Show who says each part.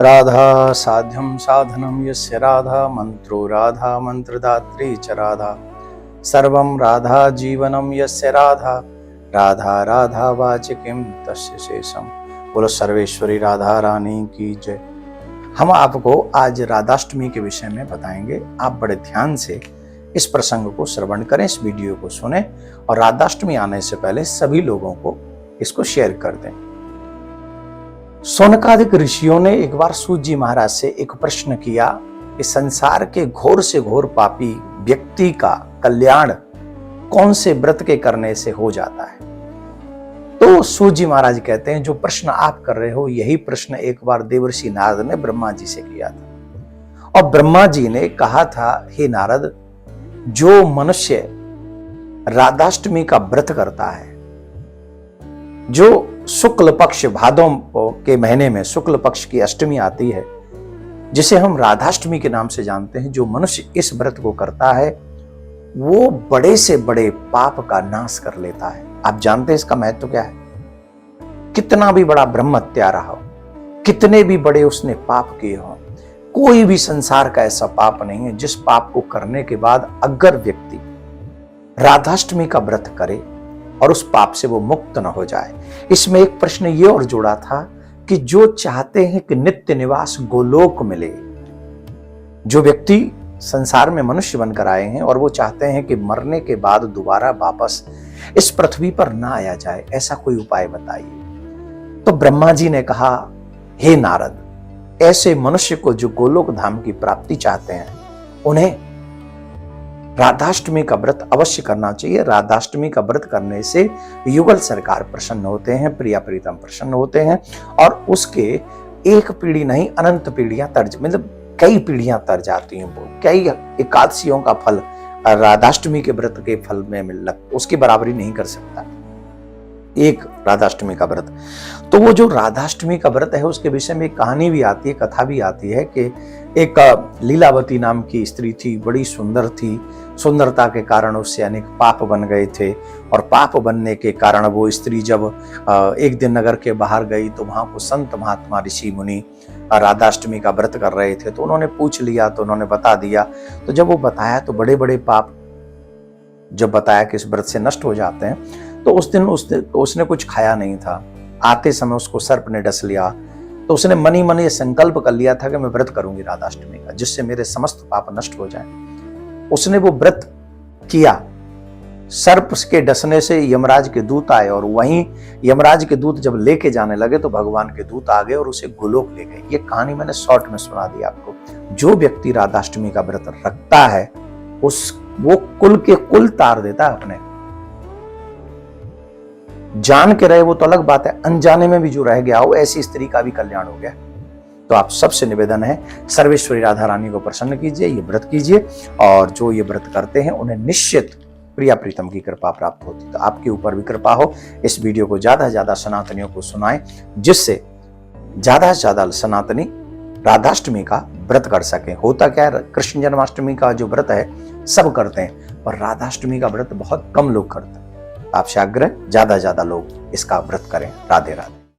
Speaker 1: राधा साध्यं साधनं यस्य राधा मंत्रो राधा मंत्रदात्री च राधा सर्वं राधा जीवनं यस्य राधा राधा राधा वाचिकीं तस्य शेषम। बोलो सर्वेश्वरी राधा रानी की जय। हम आपको आज राधाष्टमी के विषय में बताएंगे। आप बड़े ध्यान से इस प्रसंग को श्रवण करें, इस वीडियो को सुने और राधाष्टमी आने से पहले सभी लोगों को इसको शेयर कर दें। शौनकादिक ऋषियों ने एक बार सूत जी महाराज से एक प्रश्न किया कि संसार के घोर से घोर पापी व्यक्ति का कल्याण कौन से व्रत के करने से हो जाता है। तो सूत जी महाराज कहते हैं, जो प्रश्न आप कर रहे हो यही प्रश्न एक बार देवर्षि नारद ने ब्रह्मा जी से किया था। और ब्रह्मा जी ने कहा था, हे नारद, जो मनुष्य राधाष्टमी का व्रत करता है, जो शुक्ल पक्ष भादों के महीने में शुक्ल पक्ष की अष्टमी आती है, जिसे हम राधाष्टमी के नाम से जानते हैं, जो मनुष्य इस व्रत को करता है वो बड़े से बड़े पाप का नाश कर लेता है। आप जानते हैं इसका महत्व क्या है? कितना भी बड़ा ब्रह्म हत्या रहा हो, कितने भी बड़े उसने पाप किए हों, कोई भी संसार का ऐसा पाप नहीं है जिस पाप को करने के बाद अगर व्यक्ति राधाष्टमी का व्रत करे और उस पाप से वो मुक्त न हो जाए। इसमें एक प्रश्न ये और जोड़ा था कि जो चाहते हैं कि नित्य निवास गोलोक मिले, जो व्यक्ति संसार में मनुष्य बनकर आए हैं और वो चाहते हैं कि मरने के बाद दोबारा वापस इस पृथ्वी पर ना आया जाए, ऐसा कोई उपाय बताइए। तो ब्रह्मा जी ने कहा, हे नारद, ऐसे मनुष्य को जो गोलोक धाम की प्राप्ति चाहते हैं उन्हें राधाष्टमी का व्रत अवश्य करना चाहिए। राधाष्टमी का व्रत करने से युगल सरकार प्रसन्न होते हैं, प्रिया प्रीतम प्रसन्न होते हैं और उसके एक पीढ़ी नहीं अनंत पीढ़ियां तर्ज, मतलब कई पीढ़ियां तर जाती हैं। कई एकादशियों का फल राधाष्टमी के व्रत के फल में उसकी बराबरी नहीं कर सकता एक राधाष्टमी का व्रत। तो वो जो राधाष्टमी का व्रत है उसके विषय में एक कहानी भी आती है, कथा भी आती है कि एक लीलावती नाम की स्त्री थी, बड़ी सुंदर थी। सुंदरता के कारण उससे अनेक पाप बन गए थे और पाप बनने के कारण वो स्त्री जब एक दिन नगर के बाहर गई तो वहां को संत महात्मा ऋषि मुनि राधाष्टमी का व्रत कर रहे थे। तो उन्होंने पूछ लिया, तो उन्होंने बता दिया। तो जब वो बताया तो बड़े बड़े पाप जब बताया कि इस व्रत से नष्ट हो जाते हैं, तो उस दिन उसने कुछ खाया नहीं था। आते समय उसको सर्प ने डस लिया। तो उसने मनी मन ये संकल्प कर लिया था कि मैं व्रत करूंगी राधाष्टमी का, जिससे मेरे समस्त पाप नष्ट हो जाएं। उसने वो व्रत किया। सर्प के डसने से यमराज के दूत आए और वहीं यमराज के दूत जब लेके जाने लगे तो भगवान के दूत आ गए और उसे गोलोक ले गए। ये कहानी मैंने शॉर्ट में सुना दी आपको। जो व्यक्ति राधाष्टमी का व्रत रखता है वो कुल के कुल तार देता है अपने। जान के रहे वो तो अलग बात है, अनजाने में भी जो रह गया हो, ऐसी स्त्री का भी कल्याण हो गया। तो आप सबसे निवेदन है, सर्वेश्वरी राधा रानी को प्रसन्न कीजिए, ये व्रत कीजिए और जो ये व्रत करते हैं उन्हें निश्चित प्रिया प्रीतम की कृपा प्राप्त होती। तो आपके ऊपर भी कृपा हो। इस वीडियो को ज्यादा से ज्यादा सनातनियों को सुनाएं, जिससे ज्यादा से ज्यादा सनातनी राधाष्टमी का व्रत कर सकें। होता क्या है, कृष्ण जन्माष्टमी का जो व्रत है सब करते हैं और राधाष्टमी का व्रत बहुत कम लोग करते हैं। आपसे आग्रह, ज्यादा से ज्यादा लोग इसका व्रत करें। राधे राधे।